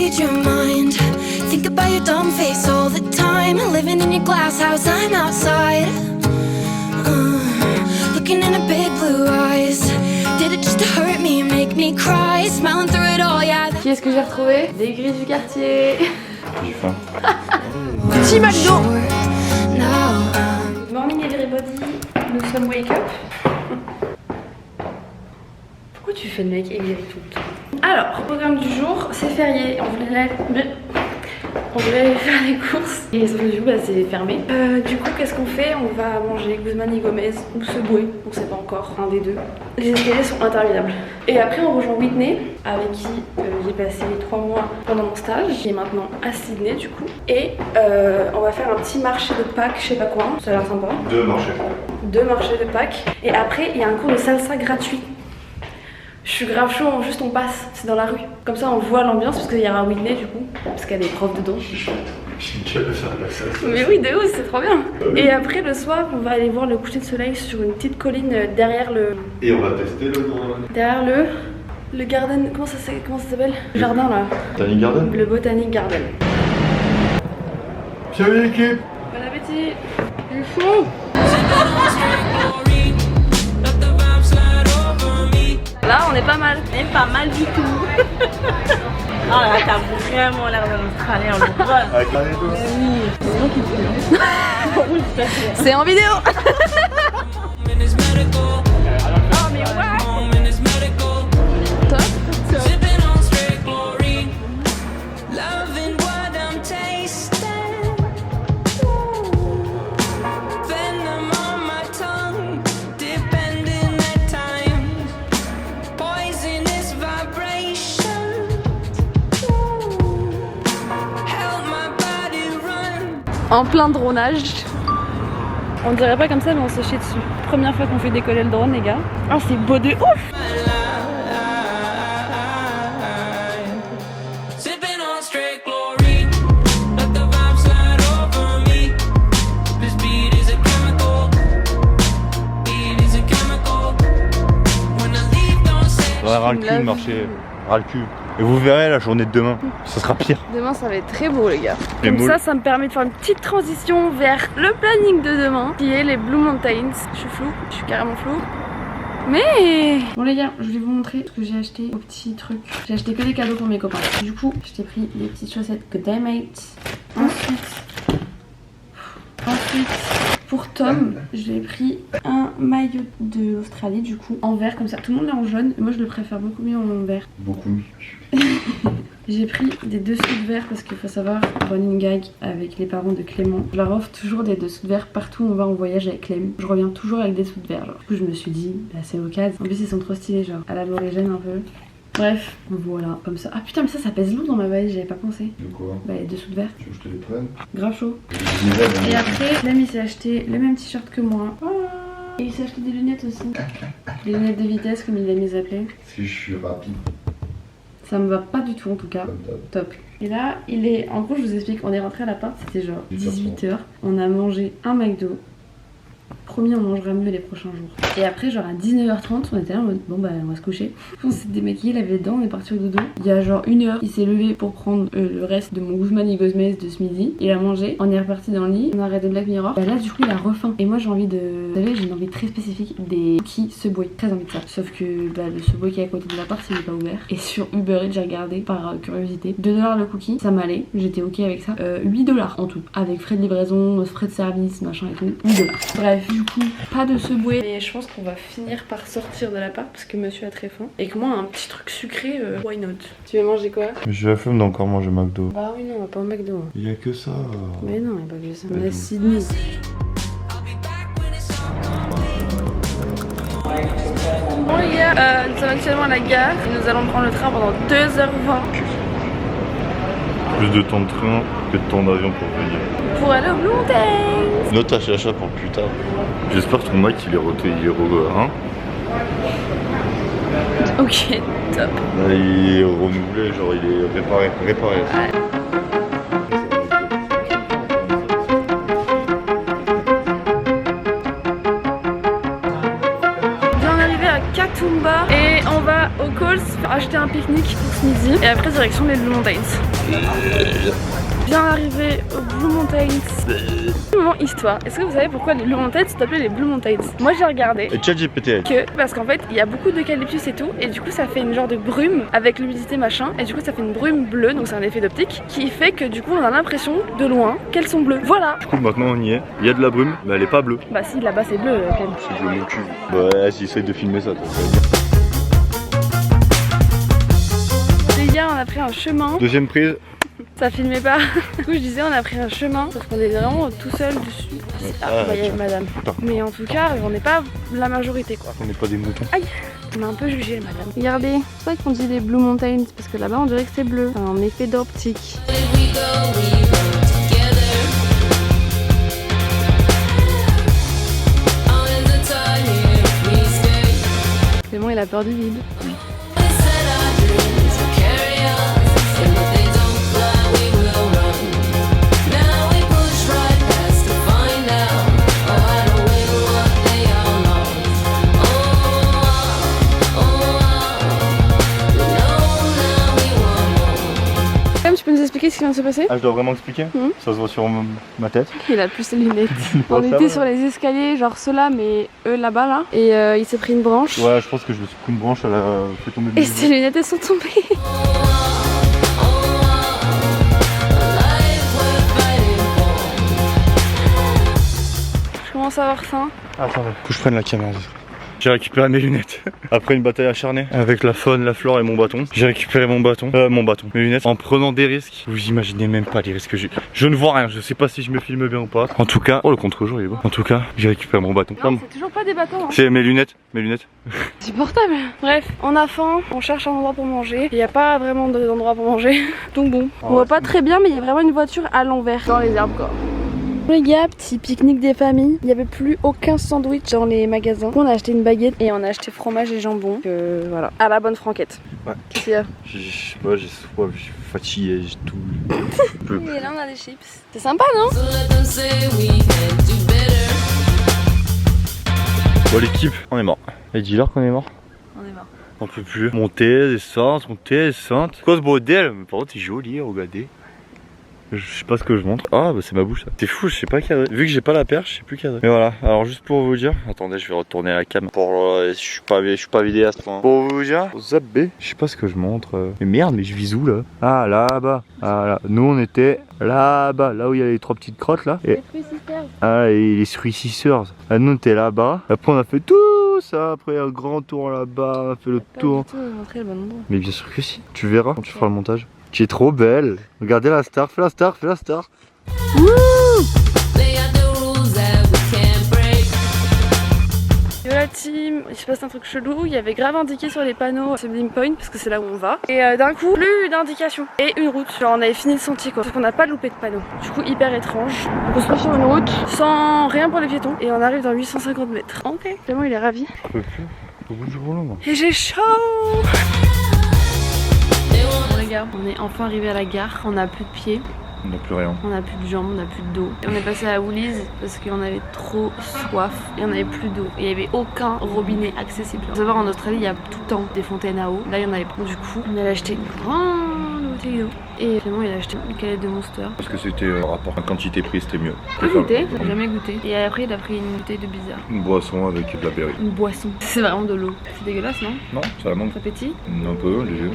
read your mind. Think about your dumb face all the time. Living in your glass house, I'm outside. Looking in her big blue eyes. Did it just to hurt me, make me cry. Smiling through it all, yeah. Qui est-ce que j'ai retrouvé? Des grilles du quartier. J'ai faim. Petit McDo. Morning everybody, nous sommes wake up. Pourquoi tu fais le mec aigri tout le temps? Alors, programme du jour, c'est férié, on voulait aller faire les courses et sauf que du coup bah, c'est fermé. Du coup qu'est-ce qu'on fait? On va manger Guzman y Gomez ou Subway, on sait pas encore, un des deux. Les escaliers sont interminables. Et après on rejoint Whitney avec qui j'ai passé 3 mois pendant mon stage, qui est maintenant à Sydney du coup. Et on va faire un petit marché de Pâques, je sais pas quoi, ça a l'air sympa. 2 marchés. 2 marchés de Pâques. Et après il y a un cours de salsa gratuit. Je suis grave chaud, juste on passe, c'est dans la rue. Comme ça on voit l'ambiance parce qu'il y aura Whitney du coup, parce qu'il y a des profs dedans. J'ai déjà fait faire de la salsa. Mais oui, de ouf, c'est trop bien. Et après le soir, on va aller voir le coucher de soleil sur une petite colline derrière le... Et on va tester le nom. Derrière le garden, comment ça s'appelle? Le jardin là. Botanic Garden. Le Botanic Garden. Salut l'équipe. Bon appétit. Il est chaud. Là, on est pas mal. Même pas mal du tout. Ah là, t'as vraiment l'air d'un Australien, le vol. Avec la réseau. Oui, c'est en vidéo. Oh mais ouais. Top. En plein dronage. On dirait pas comme ça mais on s'est chié dessus. Première fois qu'on fait décoller le drone les gars. Ah c'est beau de ouf. Ouais, ras le cul, marcher. Ras le cul. Et vous verrez la journée de demain, ça sera pire. Demain ça va être très beau les gars. Les Comme moules. ça me permet de faire une petite transition vers le planning de demain qui est les Blue Mountains. Je suis floue, je suis carrément floue. Mais bon les gars, je vais vous montrer ce que j'ai acheté au petit truc. J'ai acheté que des cadeaux pour mes copains. Du coup, je t'ai pris des petites chaussettes Good Day Mate. Ensuite, pour Tom, j'ai pris un maillot de l'Australie du coup en vert comme ça. Tout le monde est en jaune, et moi je le préfère beaucoup mieux en vert. Beaucoup mieux. J'ai pris des dessous de verre parce qu'il faut savoir, running gag avec les parents de Clément. Je leur offre toujours des dessous de verre partout où on va en voyage avec Clem. Je reviens toujours avec des dessous de verre. Genre. Du coup, je me suis dit, bah, c'est l'occasion. En plus, ils sont trop stylés, genre à l'aborigène un peu. Bref, voilà, comme ça. Ah putain, mais ça pèse lourd dans ma valise, j'avais pas pensé. De quoi? Bah, les dessous de verre. Tu veux que je te les prenne? Grave chaud. Et après, Clem il s'est acheté le même t-shirt que moi. Et il s'est acheté des lunettes aussi. Des lunettes de vitesse, comme il aime les appeler. Si je suis rapide. Ça me va pas du tout en tout cas. Top. Et là, il est... En gros, je vous explique, on est rentré à l'appart, c'était genre 18h. On a mangé un McDo. Promis, on mangera mieux les prochains jours. Et après, genre à 19h30, on était là en mode bon bah on va se coucher. On s'est démaquillé, lavé les dents, on est parti au dodo. Il y a genre 1 heure, il s'est levé pour prendre le reste de mon Guzman y Gomez de ce midi. Il a mangé, on est reparti dans le lit, on a arrêté Black Mirror. Et là, du coup, il a refaim. Et moi, j'ai envie de. Vous savez, j'ai une envie très spécifique des cookies Subway. Très envie de ça. Sauf que bah, le Subway qui est à côté de l'appart, il est pas ouvert. Et sur Uber Eats, j'ai regardé par curiosité. 2$ le cookie, ça m'allait. J'étais ok avec ça. 8$ en tout. Avec frais de livraison, frais de service, machin et tout. 8$. Bref, du coup, pas de Subway. Mais je pense qu'on va finir par sortir de l'appart parce que monsieur a très faim. Et que moi, un petit truc sucré, why not? Tu veux manger quoi? Mais j'ai la flemme d'encore manger McDo. Bah oui, non, on va pas au McDo. Il y a que ça. Mais non, il n'y a pas que ça. On est à Sydney. Bon les gars, nous sommes actuellement à la gare et nous allons prendre le train pendant 2h20 Plus de temps de train que de temps d'avion pour venir. pour aller au Blue Mountains. Note à chacha pour plus tard. J'espère que ton Mac il est hein. Ok, top. Là, il est renouvelé, genre il est réparé. Ouais. Bien arrivé à Katoomba et on va au Coles, acheter un pique-nique pour ce midi et après direction les Blue Mountains. Bien arrivé aux Blue Mountains. Moment histoire. Est-ce que vous savez pourquoi les Blue Mountains s'appelaient les Blue Mountains? Moi j'ai regardé Et ChatGPT. que parce qu'en fait il y a beaucoup d'eucalyptus et tout et du coup ça fait une genre de brume avec l'humidité machin et du coup ça fait une brume bleue donc c'est un effet d'optique qui fait que du coup on a l'impression de loin qu'elles sont bleues. Voilà. Du coup maintenant on y est. Il y a de la brume, mais elle est pas bleue. Bah si là-bas c'est bleu quand même. C'est bleu mon cul. Bah ouais, j'essaye de filmer ça. Les gars on a pris un chemin. Deuxième prise. Ça filmait pas. Du coup je disais on a pris un chemin sauf qu'on est vraiment tout seul dessus. Ah vous voyez madame. Attends. Mais en tout cas on n'est pas la majorité quoi. On n'est pas des moutons. Aïe. On a un peu jugé madame. Regardez, c'est ça qu'on dit les Blue Mountains parce que là-bas on dirait que c'est bleu. C'est un effet d'optique. Clément il a peur du vide. Tu peux nous expliquer ce qui vient de se passer? Ah, je dois vraiment expliquer? Ça se voit sur ma tête. Il a plus ses lunettes. On était sur les escaliers, genre ceux-là, mais eux là-bas là. Et il s'est pris une branche. Ouais, je pense que je me suis pris une branche, elle a fait tomber le Et ses lunettes elles sont tombées. Je commence à avoir faim. Attendez, faut que je prenne la caméra. J'ai récupéré mes lunettes. Après une bataille acharnée avec la faune, la flore et mon bâton, j'ai récupéré mes lunettes en prenant des risques. Vous imaginez même pas les risques que j'ai. Je ne vois rien, je sais pas si je me filme bien ou pas. En tout cas, oh le contre-jour il est beau. En tout cas, j'ai récupéré mon bâton. Non, c'est toujours pas des bâtons. Hein. C'est mes lunettes. C'est portable. Bref, on a faim, on cherche un endroit pour manger. Il n'y a pas vraiment d'endroit pour manger. Donc bon, on voit pas très bien, mais il y a vraiment une voiture à l'envers dans les arbres quoi. Les gars, petit pique-nique des familles. Il n'y avait plus aucun sandwich dans les magasins. On a acheté une baguette et on a acheté fromage et jambon. Voilà, à la bonne franquette. Ouais. Qu'est-ce qu'il y a? Je sais pas, j'ai soif, je suis fatigué, j'ai tout. Et là on a des chips. C'est sympa non? Bon l'équipe, on est mort. Et dis-leur qu'on est mort. On est mort. On peut plus. Monter, descendre. Quoi ce bordel? Mais par contre c'est joli, regardez. Je sais pas ce que je montre. Ah bah c'est ma bouche ça. C'est fou, je sais pas cadrer. Vu que j'ai pas la perche, je sais plus cadrer. Mais voilà, alors juste pour vous dire. Attendez, je vais retourner à la cam. Je suis pas vidéaste. Pour vous dire, zap B, je sais pas ce que je montre. Mais merde, mais je vise où là? Ah là-bas. Ah là. Nous on était là-bas, là où il y a les 3 petites crottes là. Et... Ah et les Three Sisters. Ah, nous on était là-bas. Après on a fait tout ça. Après un grand tour là-bas. On a fait le tour. Le bon endroit. Mais bien sûr que si. Tu verras quand tu feras le montage. Tu es trop belle. Regardez la star, fais la star. Wouh! Yo la team, il se passe un truc chelou, il y avait grave indiqué sur les panneaux Sublime Point parce que c'est là où on va. Et d'un coup, plus d'indication et une route. Genre on avait fini le sentier quoi, sauf qu'on n'a pas loupé de panneau. Du coup hyper étrange. Donc on se met sur une route sans rien pour les piétons et on arrive dans 850 mètres. Ok, vraiment il est ravi. Je peux plus. Au bout du rouleau moi. Et j'ai chaud. Bon les gars, on est enfin arrivé à la gare, on n'a plus de pieds. On n'a plus rien. On n'a plus de jambes, on n'a plus de dos. Et on est passé à Woolies parce qu'on avait trop soif et on n'avait plus d'eau. Et il n'y avait aucun robinet accessible. Faut savoir en Australie il y a tout le temps des fontaines à eau. Là il y en avait pas. Du coup on allait acheter une grande bouteille d'eau. Et finalement il a acheté une canette de Monster. Parce que c'était rapport à quantité prix, c'était mieux. Pas goûté, j'ai jamais goûté. Et après il a pris une bouteille de bizarre. Une boisson avec de la berry. Une boisson. C'est vraiment de l'eau. C'est dégueulasse non? Non, ça manque. Ça pétille? Un peu léger.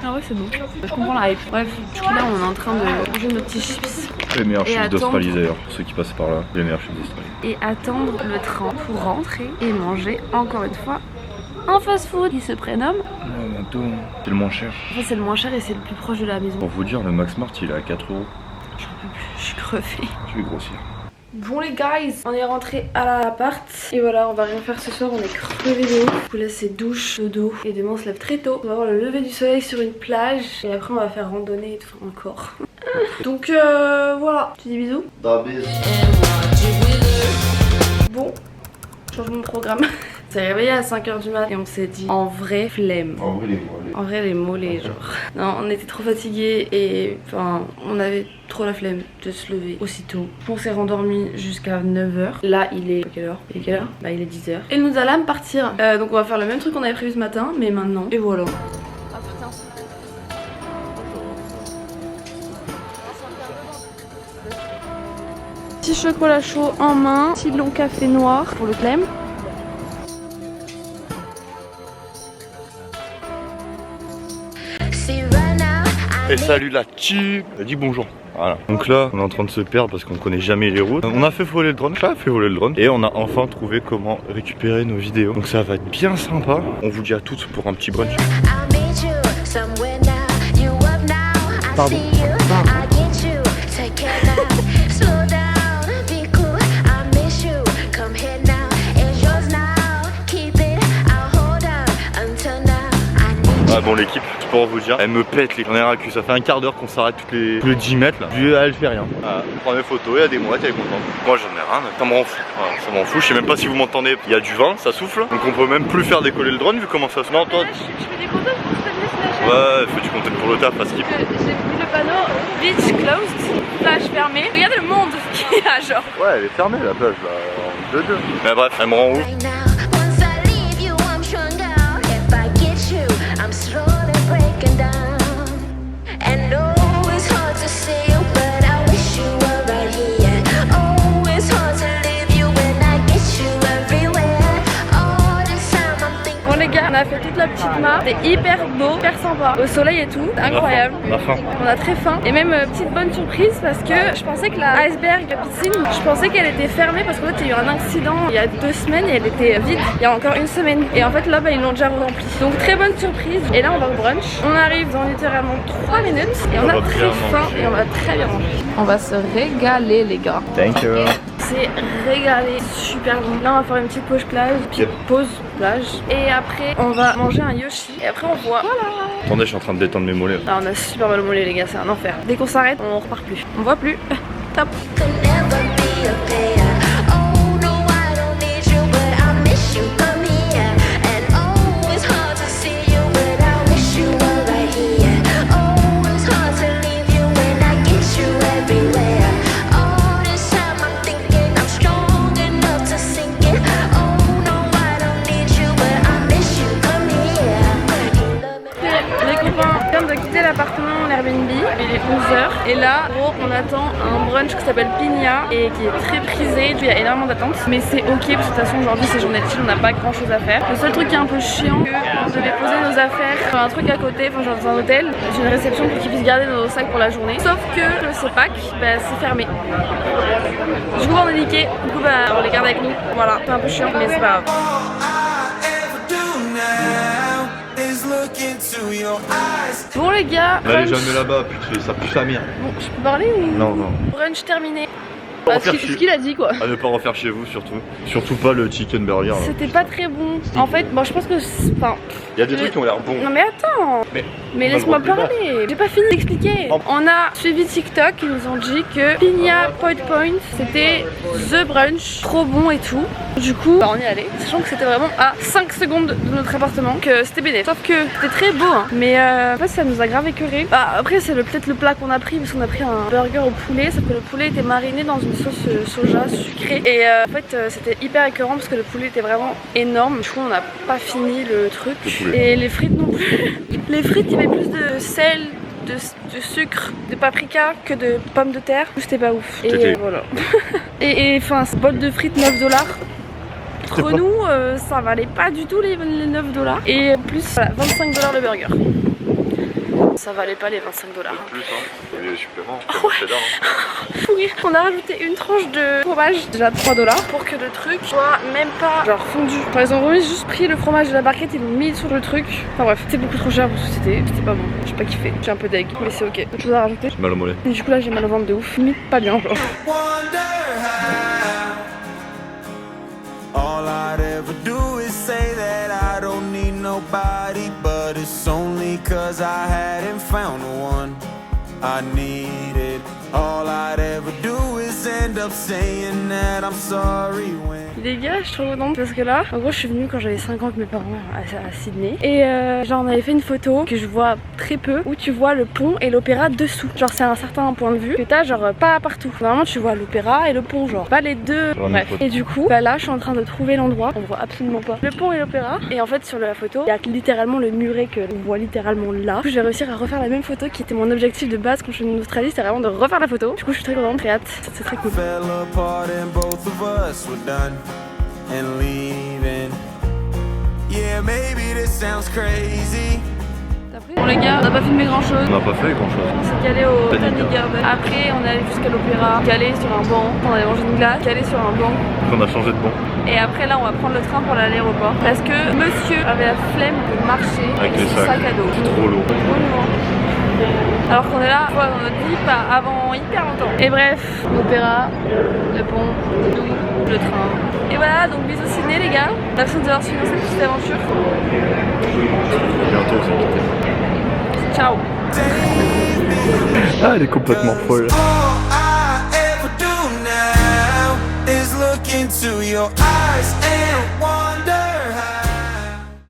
Ah ouais c'est bon. Je comprends la hype. Bref, du coup là on est en train de manger nos petits chips. Les meilleurs Et chips attendre. d'Australie d'ailleurs, ceux qui passent par là, les meilleurs chips d'Australie. Et attendre le train pour rentrer et manger encore une fois un fast-food qui se prénomme. C'est le moins cher. Enfin, c'est le moins cher et c'est le plus proche de la maison. Pour vous dire, le Max Mart il est à 4 €. J'en peux plus, je suis crevée. Je vais grossir. Bon les guys, on est rentré à l'appart et voilà, on va rien faire ce soir, on est crevés de ouf. Du coup là c'est douche, dodo et demain on se lève très tôt. On va voir le lever du soleil sur une plage et après on va faire randonnée et tout encore. Donc voilà, tu dis bisous. Bon, je change mon programme. s'est réveillé à 5h du mat et on s'est dit en vrai flemme. En vrai, les mollets. En vrai les mollets genre. Non, on était trop fatigués et enfin on avait trop la flemme de se lever aussitôt. On s'est rendormi jusqu'à 9h. Là il est quelle heure? Il est quelle heure? Bah il est 10h. Et il nous a là me partir. Donc on va faire le même truc qu'on avait prévu ce matin mais maintenant. Et voilà. Ah putain. Petit chocolat chaud en main, petit long café noir pour le flemme. Et salut la team. Dis bonjour. Voilà. Donc là, on est en train de se perdre parce qu'on connaît jamais les routes. On a fait voler le drone, fait voler le drone. Et on a enfin trouvé comment récupérer nos vidéos. Donc ça va être bien sympa. On vous dit à toutes pour un petit brunch. Pardon. Ah bon l'équipe, je peux vous dire, elle me pète les caméras que ça fait un quart d'heure qu'on s'arrête tous les 10 mètres là. Elle fait rien. Voilà, on prend des photos, il y a des mouettes, elle est contente. Moi j'en ai rien, ça m'en fout. Voilà, ça m'en fout, je sais même pas si vous m'entendez, il y a du vent, ça souffle. Donc on peut même plus faire décoller le drone vu comment ça se met. Non toi. Je fais des photos pour te laisser la chaîne. Ouais, fais du content pour le taf parce qu'il. J'ai vu le panneau beach closed, plage fermée. Regardez le monde qu'il y a genre. Ouais elle est fermée la plage là, en 2-2. Mais bref, elle me rend ouf. Bon les gars, on a fait toute la petite mare, c'était hyper beau, hyper sympa, au soleil et tout, incroyable. On a faim. On a très faim et même petite bonne surprise parce que je pensais que la iceberg piscine, je pensais qu'elle était fermée parce qu'en fait il y a eu un accident il y a 2 semaines et elle était vide il y a encore 1 semaine. Et en fait là bah, ils l'ont déjà remplie. Donc très bonne surprise. Et là on va au brunch. On arrive dans littéralement 3 minutes et on a très faim et on va très bien manger. On va se régaler les gars. Thank you. C'est régalé, super bon. Là on va faire une petite pause plage, pause plage. Et après on va manger un Yoshi. Et après on voit. Voilà. Attendez, je suis en train de détendre mes mollets. Ah, on a super mal au mollet les gars, c'est un enfer. Dès qu'on s'arrête, on repart plus. On voit plus. Top. L'appartement, l'Airbnb, il est 11h et là gros, on attend un brunch qui s'appelle Pina et qui est très prisé, il y a énormément d'attentes mais c'est ok parce que de toute façon aujourd'hui c'est journée de chill, on n'a pas grand chose à faire. Le seul truc qui est un peu chiant, c'est qu'on devait poser nos affaires sur un truc à côté, enfin genre dans un hôtel, j'ai une réception pour qu'ils puissent garder nos sacs pour la journée, sauf que le CEPAC bah, c'est fermé. Du coup on est niqué, du coup bah, on les garde avec nous, voilà, c'est un peu chiant mais c'est pas grave. Bon les gars, N'allez jamais là-bas, putain, ça pue sa mère. Bon, je peux parler ou... Non, non. Brunch terminé. Bah, ce qu'il a dit quoi. À ne pas refaire chez vous surtout. Surtout pas le chicken burger. C'était pas très bon. En fait, bon, je pense que... Enfin, il y a des trucs qui ont l'air bons. Non mais attends. Mais laisse-moi parler. J'ai pas fini d'expliquer. On a suivi TikTok, ils nous ont dit que Pina Point c'était the brunch, trop bon et tout. Du coup, bah, on y est allé, sachant que c'était vraiment à 5 secondes de notre appartement, que c'était bénéfique. Sauf que c'était très beau, hein. Mais en fait, ça nous a grave écœuré. Bah, après, c'est peut-être le plat qu'on a pris, parce qu'on a pris un burger au poulet, sauf que le poulet était mariné dans une sauce soja sucrée. Et en fait, c'était hyper écœurant parce que le poulet était vraiment énorme. Du coup, on n'a pas fini le truc. Et les frites non plus. Les frites, il y avait plus de sel, de sucre, de paprika que de pommes de terre. C'était pas ouf. Et voilà. et enfin, ce bol de frites 9 $. Entre nous, ça valait pas du tout les 9 $. Et en plus, voilà, 25 $ le burger. Ça valait pas les 25 $. Plus, hein. Il y a des suppléments. Oui, on a rajouté une tranche de fromage, déjà 3 $ pour que le truc soit même pas genre fondu. Enfin, ils ont vraiment juste pris le fromage de la barquette, ils l'ont mis sur le truc. Enfin bref, c'était beaucoup trop cher pour ce que c'était pas bon. J'ai pas kiffé, j'ai un peu deg, mais c'est ok. Autre chose à rajouter? J'ai mal au mollet. Et du coup là j'ai mal au ventre de ouf, limite pas bien genre. All I'd ever do is say that I don't need nobody, but it's only 'cause I hadn't found the one I needed. All I'd ever do is always end up saying that I'm sorry when. Les gars, je trouve non parce que là, en gros, je suis venue quand j'avais 5 ans avec mes parents à Sydney. Et genre, on avait fait une photo que je vois très peu où tu vois le pont et l'opéra dessous. Genre, c'est un certain point de vue que t'as, genre, pas partout. Normalement, tu vois l'opéra et le pont, genre, pas les deux. Bref. Et du coup, bah là, je suis en train de trouver l'endroit. On voit absolument pas le pont et l'opéra. Et en fait, sur la photo, il y a littéralement le muret que on voit littéralement là. Du coup, je vais réussir à refaire la même photo qui était mon objectif de base quand je suis venue en Australie. C'était vraiment de refaire la photo. Du coup, je suis très contente, très hâte. C'est très cool. Fell apart and both of us were done and leaving. Yeah, maybe this sounds crazy. Bon les gars, on n'a pas filmé grand chose. On n'a pas fait grand chose. On s'est calé au Botanic Garden. Après, on est allé jusqu'à l'opéra, calé sur un banc. On allait manger une glace, calé sur un banc. On a changé de banc. Et après là, on va prendre le train pour aller à l'aéroport. Parce que monsieur avait la flemme de marcher avec son sac à dos. C'est trop lourd. Trop lourd. Alors qu'on est là, dans notre vie, pas avant hyper longtemps. Et bref, l'opéra, le pont, nous, le train. Et voilà, donc bisous Sydney les gars. Merci d'avoir suivi cette petite aventure. Bientôt, c'est quitté. Ciao. Ah, elle est complètement folle. All I ever do now is look into your eyes and want